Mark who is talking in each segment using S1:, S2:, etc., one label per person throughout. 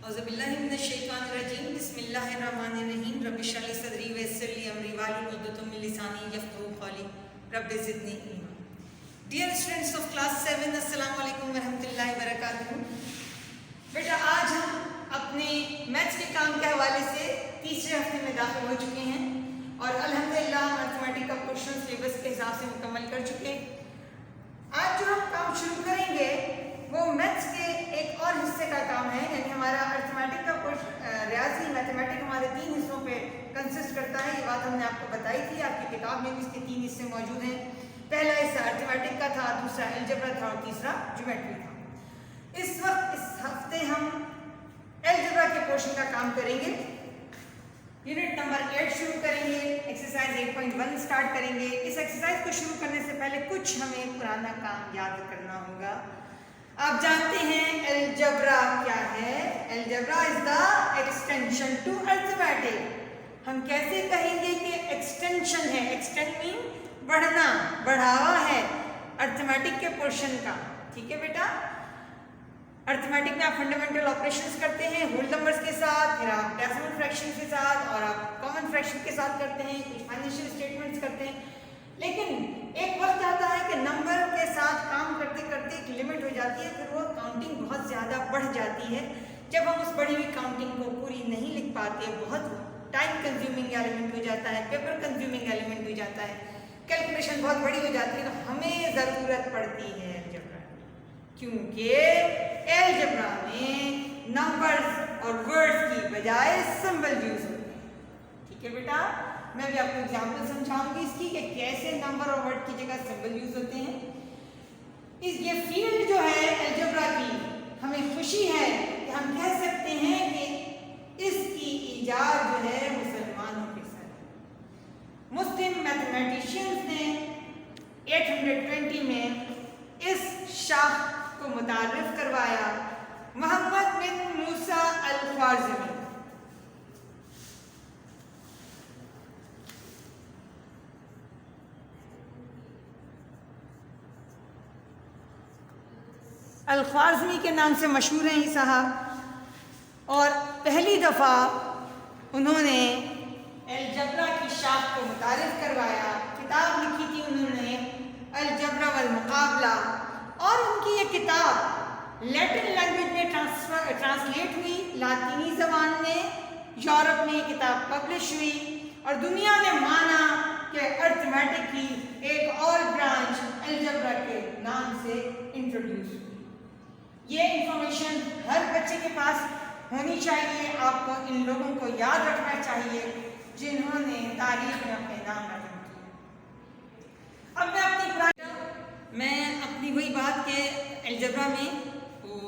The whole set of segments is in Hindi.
S1: औज़ुबिल्लाहिमिनश्शैतानिर्रजीम बिस्मिल्लाहिर्रहमानिर्रहीम रब्बिश इश्रह ली सदरी वयस्सिर ली अमरी वाहलुल उक़दतम मिन लिसानी यफ़क़हू क़ौली rabbi ज़िदनी इल्मा। Dear students of class 7, अस्सलामु अलैकुम वरहमतुल्लाहि वबरकातुहू। बेटा, आज हम अपने मैथ्स के काम के हवाले से तीसरे हफ्ते में दाखिल हो चुके हैं और अल्हम्दुलिल्लाह मैथमेटिक्स का पोर्शन सिलेबस के हिसाब से मुकम्मल कर चुके हैं। आज जो हम काम शुरू करेंगे वो मैथ्स के एक और हिस्से का काम है, यानी हमारा अर्थमेटिक का रियाजी मैथमेटिक हमारे 3 हिस्सों पे कंसिस्ट करता है। ये बात हमने आपको बताई थी, आपकी किताब में भी इसके 3 हिस्से मौजूद हैं। पहला हिस्सा अर्थमेटिक का था, दूसरा अलजेब्रा था और तीसरा ज्योमेट्री था। इस वक्त इस हफ्ते हम अलजेब्रा के पोर्शन का काम करेंगे। यूनिट नंबर 8 शुरू करेंगे, एक्सरसाइज 8.1 स्टार्ट करेंगे। इस एक्सरसाइज को शुरू करने से पहले कुछ हमें पुराना काम याद करना होगा। आप जानते हैं अलजेब्रा क्या है? Algebra is the extension to arithmetic. हम कैसे कहेंगे कि एक्सटेंशन है? एक्सटेंड मीन बढ़ना, बढ़ावा है अर्थमेटिक के पोर्शन का। ठीक है बेटा, अर्थमेटिक में आप फंडामेंटल ऑपरेशंस करते हैं होल नंबर्स के साथ, फिर आप डेसिमल फ्रैक्शन के साथ और आप कॉमन फ्रैक्शन के साथ करते हैं, कुछ फाइनेंशियल स्टेटमेंट्स करते हैं। लेकिन एक वक्त आता है कि नंबर के साथ काम करते करते एक लिमिट हो जाती है, फिर वो काउंटिंग बहुत ज़्यादा बढ़ जाती है। जब हम उस बढ़ी हुई काउंटिंग को पूरी नहीं लिख पाते, बहुत टाइम कंज्यूमिंग एलिमेंट हो जाता है, पेपर कंज्यूमिंग एलिमेंट हो जाता है, कैलकुलेशन बहुत बड़ी हो जाती है, तो हमें ज़रूरत पड़ती है अलजेब्रा की, क्योंकि अलजेब्रा में नंबर्स और वर्ड्स की बजाय सिंबल यूज होते हैं। ठीक है बेटा, मैं भी आपको एग्जाम्पल समझाऊंगी इसकी कि कैसे नंबर और वर्ड की जगह सिंबल यूज होते हैं। ये फील्ड जो है अलजेब्रा की, हमें खुशी है कि हम कह सकते हैं कि इसकी इजाद जो है मुसलमानों के साथ मुस्लिम मैथमेटिशियंस ने 820 में इस शाख को मुतारिफ करवाया, मोहम्मद बिन मूसा अल-ख्वारिज़मी। अल-ख्वारिज़मी के नाम से मशहूर हैं ये साहब, और पहली दफ़ा उन्होंने अलजेब्रा की शाख को मुतारिफ करवाया। किताब लिखी थी उन्होंने अलजेब्रा वल मुकाबला, और उनकी ये किताब लैटिन लैंग्वेज में ट्रांसलेट हुई, लातीनी ज़बान में यूरोप में ये किताब पब्लिश हुई और दुनिया ने माना कि अर्थमेटिक की एक और ब्रांच अलजेब्रा के नाम से इंट्रोड्यूस हुई। ये इंफॉर्मेशन हर बच्चे के पास होनी चाहिए। आपको इन लोगों को याद रखना चाहिए जिन्होंने तारीख में अपने नाम रखने किए। अब मैं अपनी वही बात के अलजेब्रा में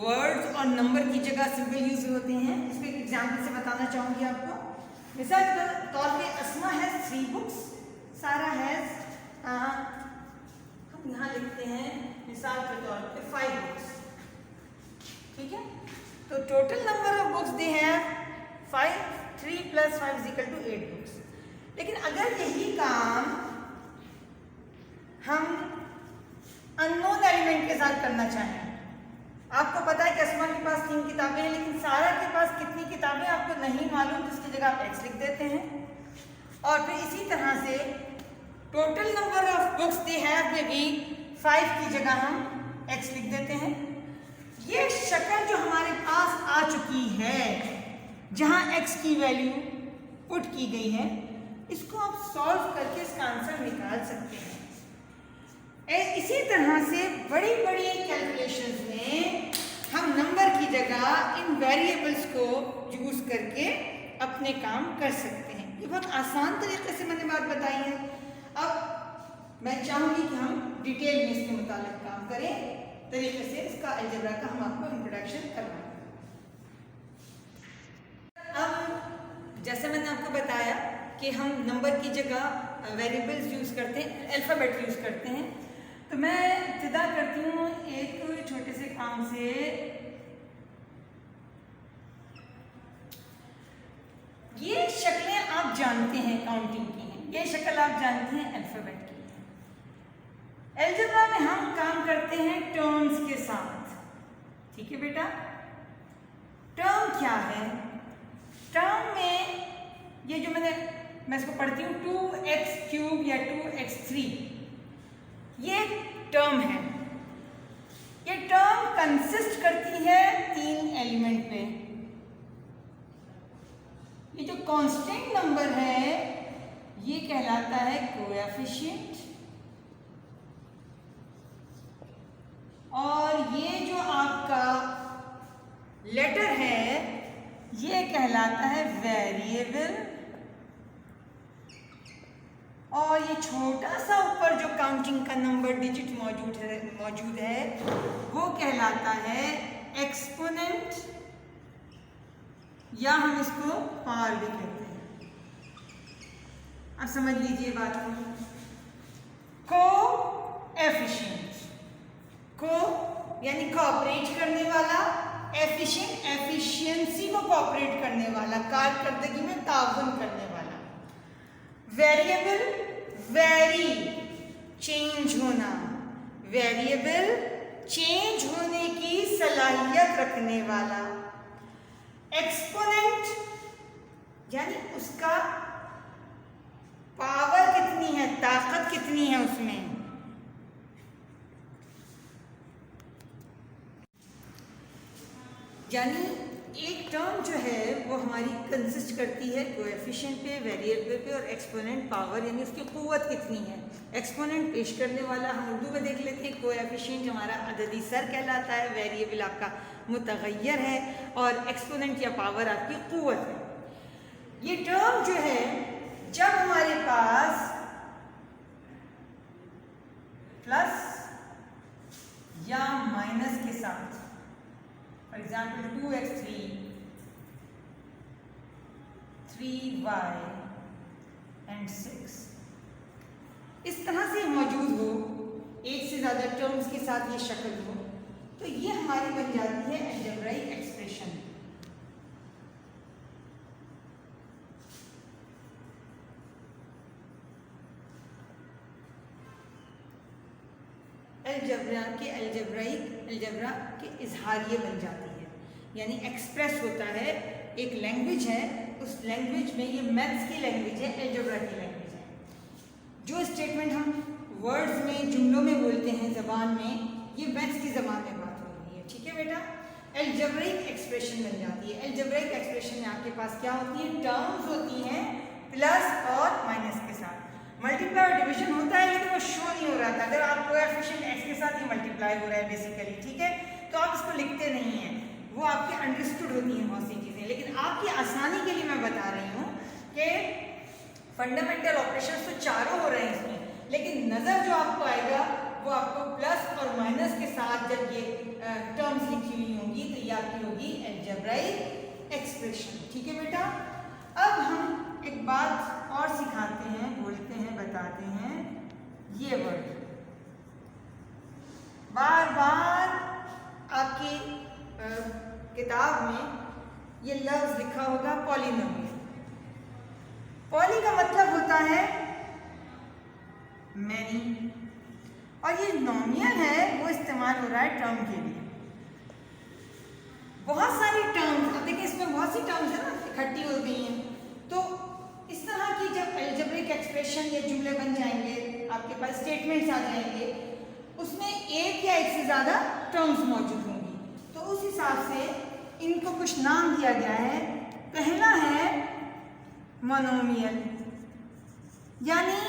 S1: वर्ड्स और नंबर की जगह सिंबल यूज होते हैं, इसको एक एग्जाम्पल से बताना चाहूँगी आपको। मिसाल के तौर पे अस्मा हैज़ 3 बुक्स, सारा हैज़, हम यहाँ लिखते हैं मिसाल के तौर पे 5 बुक्स। ठीक है, तो total number of books they have 5, 3 + 5 = 8 books. लेकिन अगर यही काम हम अननोन एलिमेंट के साथ करना चाहें, आपको पता है कि अस्मा के पास 3 किताबें हैं, लेकिन सारा के पास कितनी किताबें आपको नहीं मालूम, तो उसकी जगह आप x लिख देते हैं। और फिर इसी तरह से total number of books they have में भी 5 की जगह हम x लिख देते हैं। ये शक्ल जो हमारे पास आ चुकी है, जहां x की वैल्यू पुट की गई है, इसको आप सॉल्व करके इसका आंसर निकाल सकते हैं। इसी तरह से बड़ी बड़ी कैलकुलेशंस में हम नंबर की जगह इन वेरिएबल्स को यूज करके अपने काम कर सकते हैं। ये बहुत आसान तरीके से मैंने बात बताई है। अब मैं चाहूँगी कि हम डिटेल में इसके मुताबिक काम करें, तरीके से इसका अलजेब्रा का हम आपको इंट्रोडक्शन करवाएं। अब जैसे मैंने आपको बताया कि हम नंबर की जगह वेरिएबल्स यूज़ करते हैं, अल्फ़ाबेट यूज़ करते हैं, तो मैं इब्तिदा करती हूँ एक छोटे से काम से। ये शक्लें आप जानते हैं काउंटिंग की हैं, ये शक्ल आप जानते हैं अल्फ़ाबेट की है। अलजेब्रा में हम काम करते हैं टर्म्स के साथ। ठीक है बेटा, टर्म क्या है? टर्म में ये जो मैं इसको पढ़ती हूँ 2x³ या 2x3, ये टर्म है। ये टर्म कंसिस्ट करती है 3 एलिमेंट पे। ये जो कांस्टेंट नंबर है ये कहलाता है कोएफिशिएंट, और ये जो आपका लेटर है ये कहलाता है वेरिएबल, और ये छोटा सा ऊपर जो काउंटिंग का नंबर डिजिट मौजूद है वो कहलाता है एक्सपोनेंट, या हम इसको पावर भी कहते हैं। अब समझ लीजिए बात को। कोएफिशिएंट, को यानी कोऑपरेट करने वाला, एफिशिएंट एफिशिएंसी को कोऑपरेट करने वाला, कारकर्दगी में ताउन करने वाला। वेरिएबल वेरी चेंज होना, वेरिएबल चेंज होने की सलाहियत रखने वाला। एक्सपोनेंट यानी उसका पावर कितनी है, ताकत कितनी है उसमें। यानी एक टर्म जो है वो हमारी कंसिस्ट करती है कोएफिशिएंट पे, वेरिएबल पे और एक्सपोनेंट पावर, यानी उसकी कुव्वत कितनी है। एक्सपोनेंट पेश करने वाला हम उर्दू में देख लेते हैं। कोएफिशिएंट हमारा अददी सर कहलाता है, वेरिएबल आपका मुतगय्यर है, और एक्सपोनेंट या पावर आपकी कुव्वत है। ये टर्म जो है जब हमारे पास प्लस या माइनस के साथ, for example 2x3 3y and 6 इस तरह से मौजूद हो, एक से ज़्यादा टर्म्स के साथ ये शक्ल हो, तो ये हमारी बन जाती है अलजेब्राइक एक्सप्रेशन। अलजेब्रा के इजहारिये बन जाती है, यानी एक्सप्रेस होता है। एक लैंग्वेज है, उस लैंग्वेज में, ये मैथ्स की लैंग्वेज है, अलजेब्रा की लैंग्वेज है। जो स्टेटमेंट हम वर्ड्स में, जुमलों में बोलते हैं ज़बान में, ये मैथ्स की ज़बान में बात हो रही है। ठीक है बेटा, अलजेब्रिक एक्सप्रेशन बन जाती है। अलजेब्रिक एक्सप्रेशन में आपके पास क्या होती है, टर्म्स होती हैं प्लस और माइनस के साथ। मल्टीप्लाई और डिवीजन होता है लेकिन वो शो नहीं हो रहा था। अगर आप कोएफिशिएंट एक्स के साथ ही मल्टीप्लाई हो रहा है बेसिकली, ठीक है, तो आप इसको लिखते नहीं हैं, वो आपके अंडरस्टूड होती हैं बहुत सी चीज़ें। लेकिन आपकी आसानी के लिए मैं बता रही हूँ कि फंडामेंटल ऑपरेशंस तो चारों हो रहे हैं इसमें, लेकिन नज़र जो आपको आएगा वो आपको प्लस और माइनस के साथ जब ये टर्म्स लिखी हुई होंगी तो ये आपकी होगी अलजेब्राइक एक्सप्रेशन। ठीक है बेटा, अब हम एक बात और सिखाते हैं, बोलते हैं, बताते हैं। ये वर्ड बार बार आपकी किताब में ये लफ्ज़ लिखा होगा, पॉलिनोमियल। पॉली का मतलब होता है मैनी, और ये नोमियल है, वो इस्तेमाल हो रहा है टर्म के लिए। बहुत सारी टर्म्स, अब देखिए इसमें बहुत सी टर्म्स है ना, इकट्ठी हो गई हैं, तो इस तरह की जब अलजेब्रिक एक्सप्रेशन या जुमले बन जाएंगे, आपके पास स्टेटमेंट्स आ जाएंगे, उसमें एक या एक से ज़्यादा टर्म्स मौजूद होंगी, तो उस हिसाब से इनको कुछ नाम दिया गया है। पहला है मोनोमियल, यानी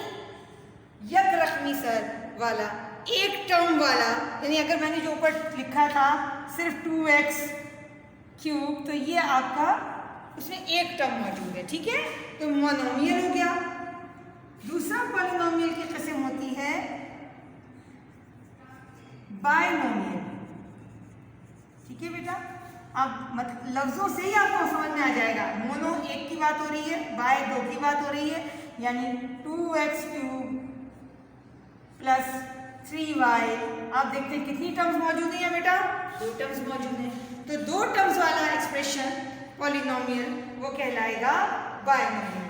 S1: यक रकमी सर वाला, एक टर्म वाला। यानी अगर मैंने जो ऊपर लिखा था सिर्फ 2x³ तो ये आपका उसमें एक टर्म मौजूद है। ठीक है, तो मोनोमियल हो गया। दूसरा पॉलिनोमियल की किस्म होती है बाइनोमियल। ठीक है बेटा, अब लफ्जों से ही आपको समझ में आ जाएगा। मोनो एक की बात हो रही है, बाय दो की बात हो रही है, यानी 2x³ प्लस 3y। आप देखते हैं कितनी टर्म्स मौजूद हैं बेटा, 2 टर्म्स मौजूद हैं। तो 2 टर्म्स वाला एक्सप्रेशन पॉलिनोमियल वो कहलाएगा बाइनोमियल।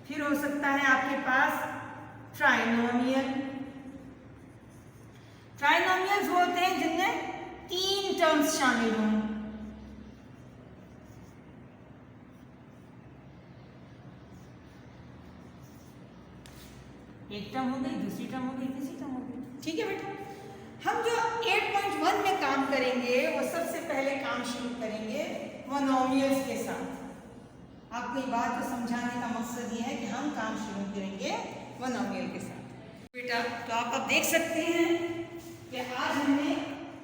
S1: फिर हो सकता है आपके पास ट्राइनोमियल। ट्राइनोमियल्स वो होते हैं जिनमें 3 टर्म्स शामिल हों। एक टर्म हो गई, दूसरी टर्म हो गई, तीसरी टर्म हो गई। ठीक है बेटा, हम जो 8.1 में काम करेंगे वो सबसे पहले काम शुरू करेंगे मोनोमियल्स के साथ। आपको ये बात को समझाने का मकसद ये है कि हम काम शुरू करेंगे मोनोमियल के साथ। बेटा तो आप अब देख सकते हैं कि आज हमने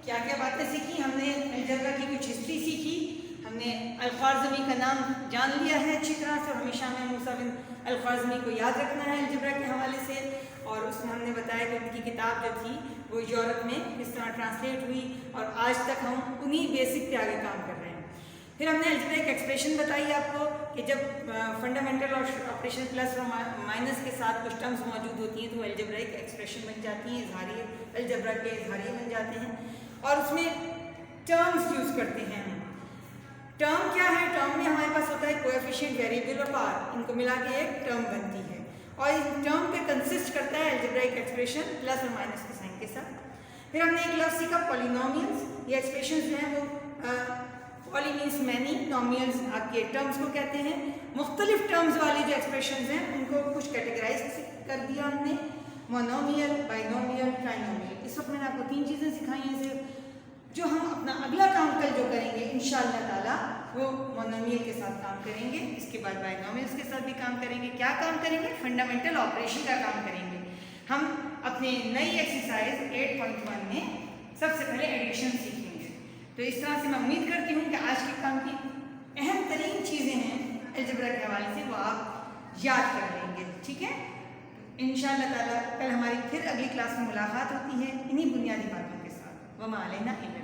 S1: क्या क्या बातें सीखी। हमने अलजेब्रा की कुछ हिस्ट्री सीखी, हमने अल-ख्वारिज़मी का नाम जान लिया है अच्छी तरह से, और हमेशा हमें मूसा बिन अल-ख्वारिज़मी को याद रखना है अलजेब्रा के हवाले से। और उसमें हमने बताया कि उनकी किताब जो थी वो यूरोप में किस तरह ट्रांसलेट हुई, और आज तक हम उन्हीं बेसिक पे आगे काम कर रहे हैं। फिर हमने अलजेब्रिक एक्सप्रेशन बताई आपको कि जब फंडामेंटल और ऑपरेशन प्लस और माइनस के साथ कुछ टर्म्स मौजूद होती हैं तो वो अलजेब्रिक एक्सप्रेशन बन जाती हैं, इजहारी अलजेब्रा के इजहारी बन जाते हैं। और उसमें टर्म्स यूज़ करते हैं हम। टर्म क्या है? टर्म में हमारे पास होता है कोएफिशिएंट, वेरिएबल और पावर, इनको मिला के एक टर्म बनती है, और इस टर्म पे कंसिस्ट करता है अलजेब्रिक एक्सप्रेशन प्लस और माइनस के साइन के साथ। फिर हमने एक लफ्ज़ सीखा पॉलिनोमियल्स। ये एक्सप्रेशन जो हैं वो पॉली मीन्स मैनी, नॉमियल्स आपके टर्म्स को कहते हैं। मुख्तलिफ टर्म्स वाले जो एक्सप्रेशन हैं उनको कुछ कैटेगराइज कर दिया हमने, मोनोमियल, बाइनोमियल, ट्राइनोमियल। इस वक्त मैंने आपको 3 चीज़ें सिखाई हैं सिर्फ। जो हम अपना अगला काम कल जो करेंगे इंशाअल्लाह ताला वो मोनोमियल के साथ काम करेंगे, इसके बाद बाइनोमियल्स के साथ भी काम करेंगे। क्या काम करेंगे? फंडामेंटल ऑपरेशन का काम करेंगे। हम अपने नई एक्सरसाइज 8.1 में सबसे पहले एडिशन सीखेंगे। तो इस तरह से मैं उम्मीद करती हूँ कि आज के काम की अहम तरीन चीज़ें हैं अलजेब्रा के हवाले से वो आप याद कर लेंगे। ठीक है, इंशाअल्लाह ताला कल हमारी फिर अगली क्लास में मुलाकात होती है इन्हीं बुनियादी बातों के साथ। वमा अलैना इल्ला